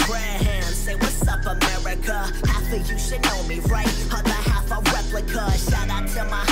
Graham, say what's up, America. Half of you should know me, right? Other half a replica. Shout out to my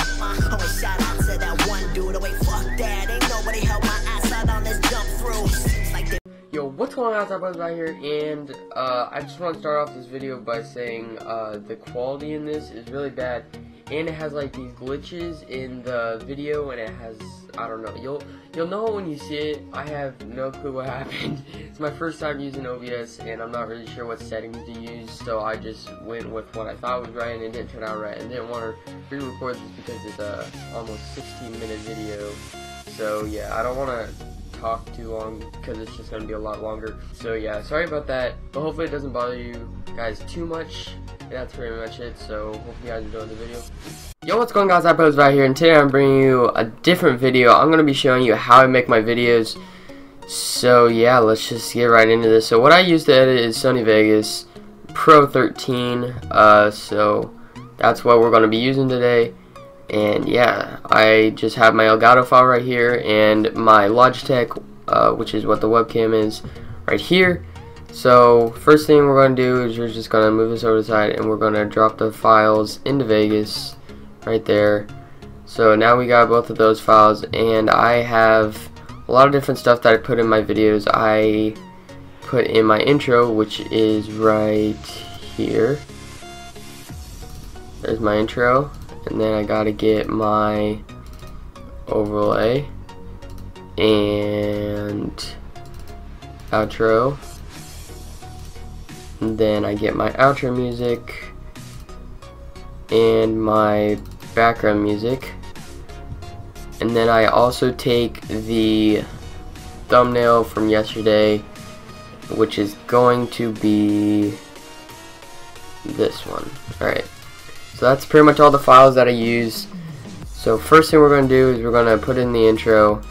shout out to that one dude. Oh wait, fuck that. Ain't nobody held my ass out on this jump through. Seems like they. Yo, what's going on, guys? Right here, and I just want to start off this video by saying the quality in this is really bad, and it has like these glitches in the video, and it has, I don't know, you'll know when you see it. I have no clue what happened. It's my first time using OBS, and I'm not really sure what settings to use, so I just went with what I thought was right, and it didn't turn out right, and didn't want to re-record this because it's a almost 16-minute video. So yeah, I don't want to talk too long because it's just going to be a lot longer. So yeah, sorry about that, but hopefully it doesn't bother you guys too much. That's pretty much it, so hope you guys enjoyed the video. Yo, what's going on, guys? iPost right here, and today I'm bringing you a different video. I'm going to be showing you how I make my videos. So yeah, let's just get right into this. So what I use to edit is Sony Vegas Pro 13, so that's what we're going to be using today. And yeah, I just have my Elgato file right here, and my Logitech, which is what the webcam is, right here. So first thing we're going to do is we're just going to move this over to the side, and we're going to drop the files into Vegas right there. So now we got both of those files, and I have a lot of different stuff that I put in my videos. I put in my intro, which is right here. There's my intro. And then I gotta get my overlay and outro, and then I get my outro music and my background music, and then I also take the thumbnail from yesterday, which is going to be this one. Alright. So that's pretty much all the files that I use. So first thing we're going to do is we're going to put in the intro.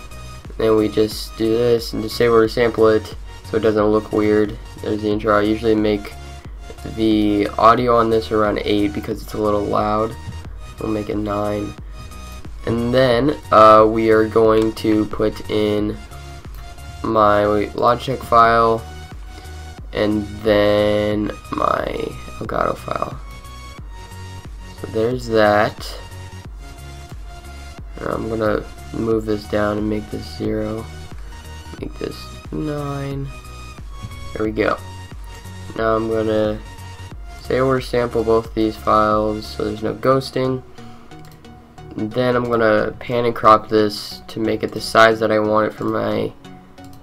Then we just do this and just say we're going to sample it so it doesn't look weird. There's the intro. I usually make the audio on this around 8 because it's a little loud. We'll make it 9. And then we are going to put in my Logitech file and then my Elgato file. So there's that. I'm gonna move this down and make this 0, make this 9. There we go. Now I'm gonna say we're sample both these files so there's no ghosting. And then I'm gonna pan and crop this to make it the size that I want it for my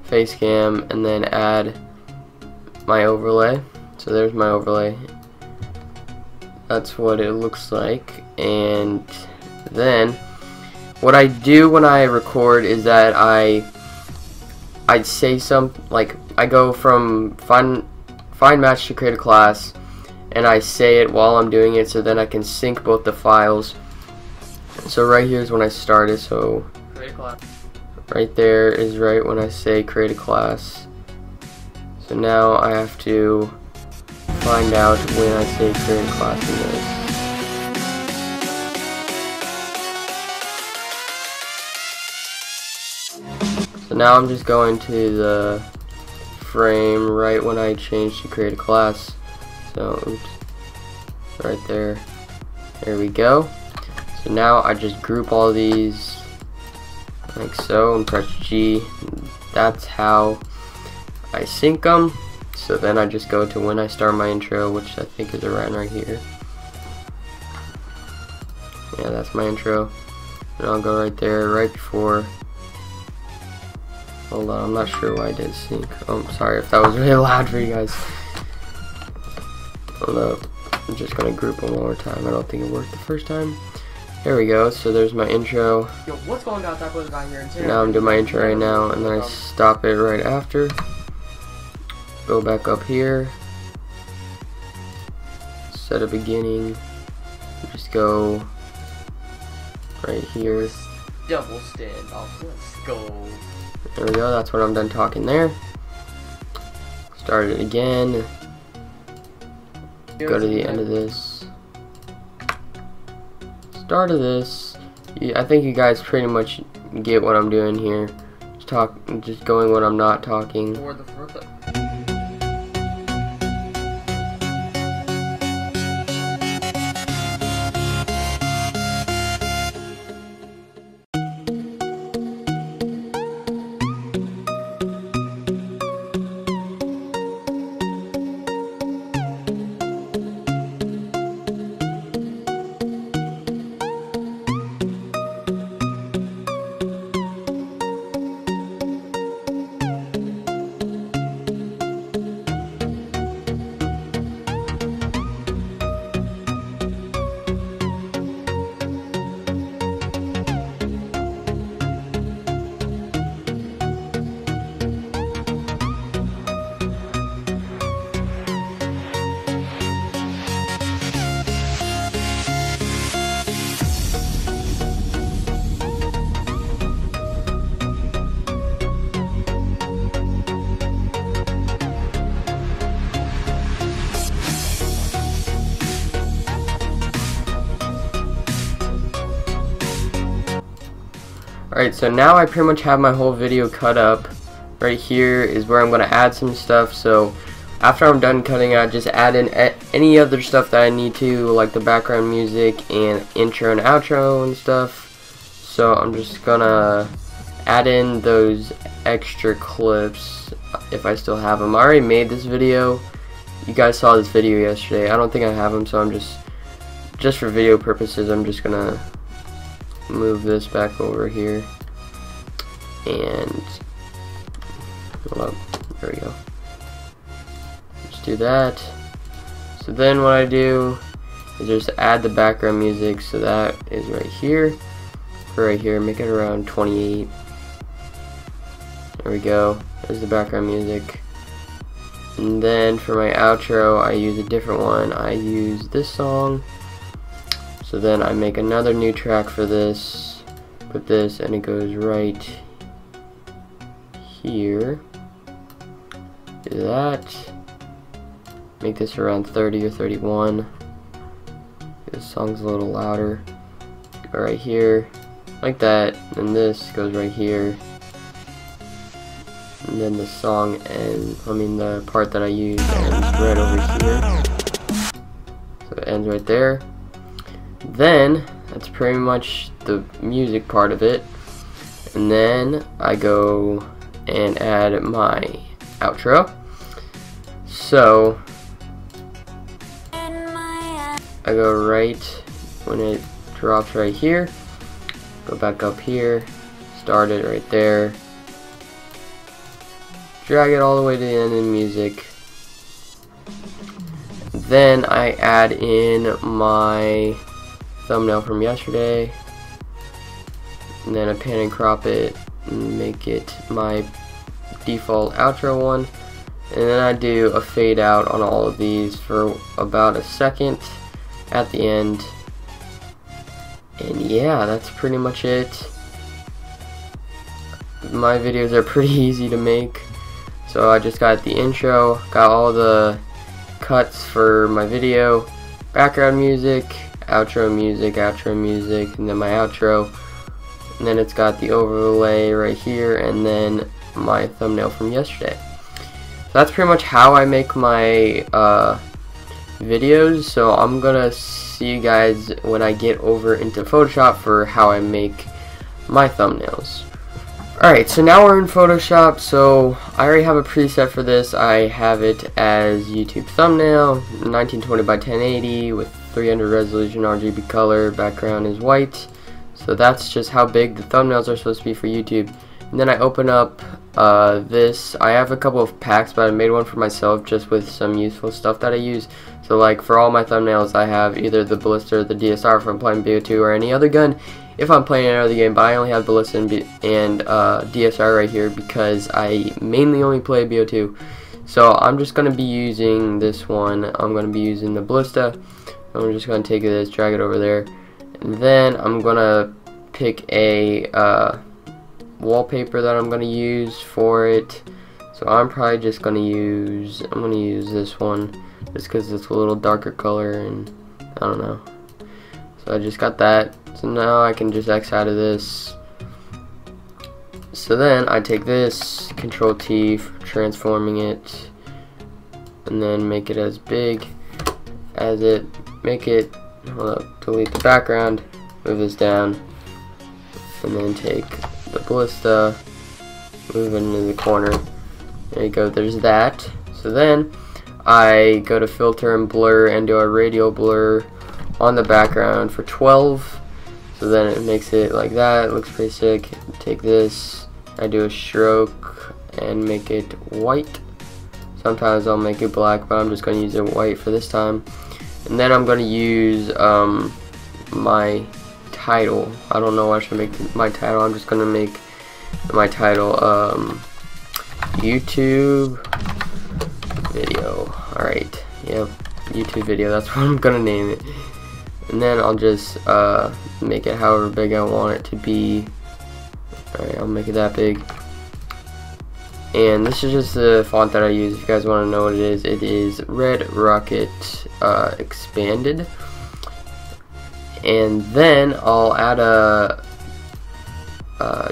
face cam, and then add my overlay. So there's my overlay. That's what it looks like. And then what I do when I record is that I say something, like I go from find match to create a class, and I say it while I'm doing it, so then I can sync both the files. So right here is when I started, so create a class. Right there is right when I say create a class. So now I have to find out when I say create a class in this. So now I'm just going to the frame right when I change to create a class. So oops, right there. There we go. So now I just group all these like so and press G. That's how I sync them. So then I just go to when I start my intro, which I think is around right here. Yeah, that's my intro. And I'll go right there, right before. Hold on, I'm not sure why I didn't sync. Oh, I'm sorry if that was really loud for you guys. Hold up. I'm just gonna group them one more time. I don't think it worked the first time. There we go. So there's my intro. Yo, what's going on? That was guy here. Now I'm doing my intro right now, and then I stop it right after. Go back up here, set a beginning, just go right here. Double standoff, let's go. There we go, that's when I'm done talking there. Start it again, go to the end of this, start of this. I think you guys pretty much get what I'm doing here. Just going when I'm not talking. For the first Alright, so now I pretty much have my whole video cut up. Right here is where I'm going to add some stuff. So after I'm done cutting, I just add in any other stuff that I need to, like the background music and intro and outro and stuff. So I'm just gonna add in those extra clips if I still have them. I already made this video. You guys saw this video yesterday. I don't think I have them, so I'm just for video purposes, I'm just gonna move this back over here and hold up, there we go. Just do that. So then what I do is just add the background music, so that is right here. Right here, make it around 28. There we go. There's the background music. And then for my outro, I use a different one. I use this song. So then I make another new track for this, put this, and it goes right here. Do that. Make this around 30 or 31. This song's a little louder. Go right here, like that. And this goes right here. And then the song the part that I use ends right over here. So it ends right there. Then that's pretty much the music part of it. And then I go and add my outro. So I go right when it drops right here, go back up here, start it right there, drag it all the way to the end of the music. Then I add in my thumbnail from yesterday, and then I pan and crop it and make it my default outro one. And then I do a fade out on all of these for about a second at the end. And yeah, that's pretty much it. My videos are pretty easy to make. So I just got the intro, got all the cuts for my video, background music, outro music, and then my outro. And then it's got the overlay right here, and then my thumbnail from yesterday. So that's pretty much how I make my videos. So I'm gonna see you guys when I get over into Photoshop for how I make my thumbnails. Alright, so now we're in Photoshop. So I already have a preset for this. I have it as YouTube thumbnail, 1920 by 1080 with 300 resolution RGB color, background is white. So that's just how big the thumbnails are supposed to be for YouTube. And then I open up this. I have a couple of packs, but I made one for myself just with some useful stuff that I use. So like for all my thumbnails, I have either the Ballista or the DSR if I'm playing BO2, or any other gun if I'm playing another game. But I only have Ballista and DSR right here because I mainly only play BO2. So I'm just going to be using this one. I'm going to be using the Ballista. I'm just going to take this, drag it over there, and then I'm going to pick a wallpaper that I'm going to use for it. So I'm probably just going to use, this one just because it's a little darker color, and I don't know. So I just got that. So now I can just X out of this. So then I take this, Control T for transforming it, and then make it as big as it, hold up, delete the background, move this down, and then take the Ballista, move it into the corner. There you go, there's that. So then I go to filter and blur and do a radial blur on the background for 12. So then it makes it like that. It looks pretty sick. Take this, I do a stroke and make it white. Sometimes I'll make it black, but I'm just going to use it white for this time. And then I'm going to use my title. I don't know what I should make my title. I'm just going to make my title YouTube video. Alright, yep, YouTube video, that's what I'm gonna name it. And then I'll just make it however big I want it to be. Alright, I'll make it that big. And this is just the font that I use. If you guys want to know what it is Red Rocket Expanded. And then I'll add a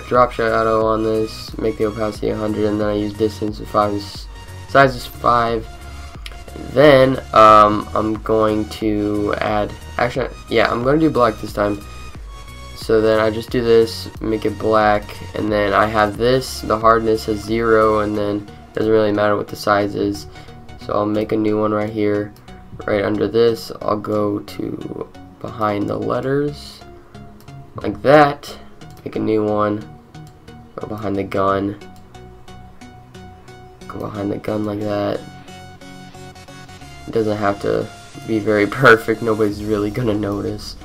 drop shadow on this, make the opacity 100, and then I use distance of 5, size is 5. Then I'm going to add, actually, yeah, I'm going to do black this time. So then I just do this, make it black, and then I have this, the hardness is 0, and then it doesn't really matter what the size is. So I'll make a new one right here, right under this. I'll go to behind the letters, like that, make a new one, go behind the gun, go behind the gun like that. It doesn't have to be very perfect, nobody's really gonna notice.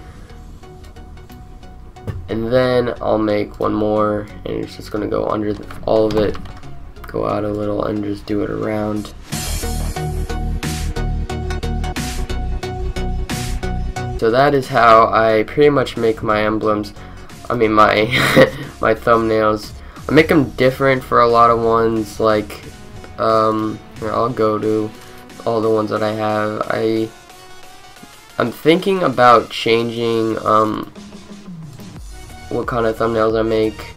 And then I'll make one more, and it's just gonna go under all of it, go out a little and just do it around. So that is how I pretty much make my emblems, I mean my my thumbnails. I make them different for a lot of ones, like here, I'll go to all the ones that I have. I'm thinking about changing what kind of thumbnails I make.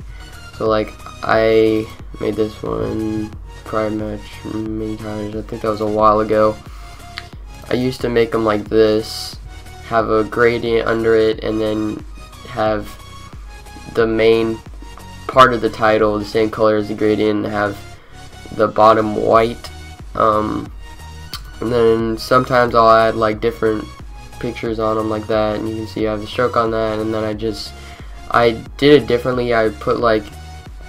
So like I made this one pretty much many times. I think that was a while ago. I used to make them like this, have a gradient under it, and then have the main part of the title the same color as the gradient, and have the bottom white. And then sometimes I'll add like different pictures on them like that, and you can see I have the stroke on that. And then I did it differently. I put like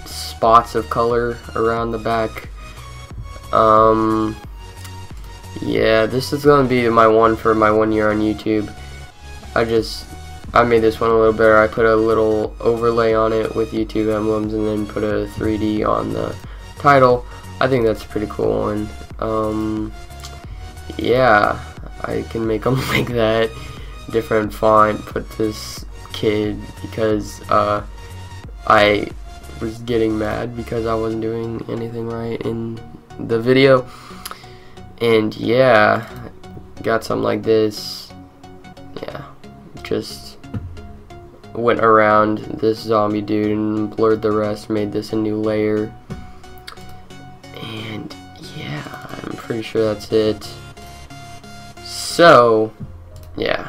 spots of color around the back. Yeah, this is gonna be my one for my 1 year on YouTube. I made this one a little better. I put a little overlay on it with YouTube emblems, and then put a 3D on the title. I think that's a pretty cool one. Yeah, I can make them like that, different font. Put this kid because I was getting mad because I wasn't doing anything right in the video. And yeah, got something like this. Yeah, just went around this zombie dude and blurred the rest, made this a new layer. And yeah, I'm pretty sure that's it. So yeah,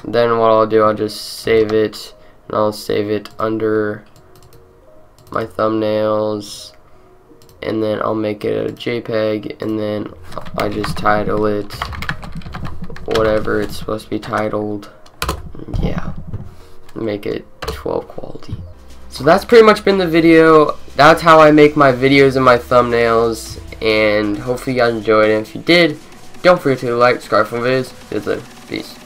then what I'll do, I'll just save it, and I'll save it under my thumbnails, and then I'll make it a JPEG, and then I just title it whatever it's supposed to be titled. Yeah, make it 12 quality. So that's pretty much been the video. That's how I make my videos and my thumbnails, and hopefully you guys enjoyed it. If you did, don't forget to like, subscribe for videos. Peace.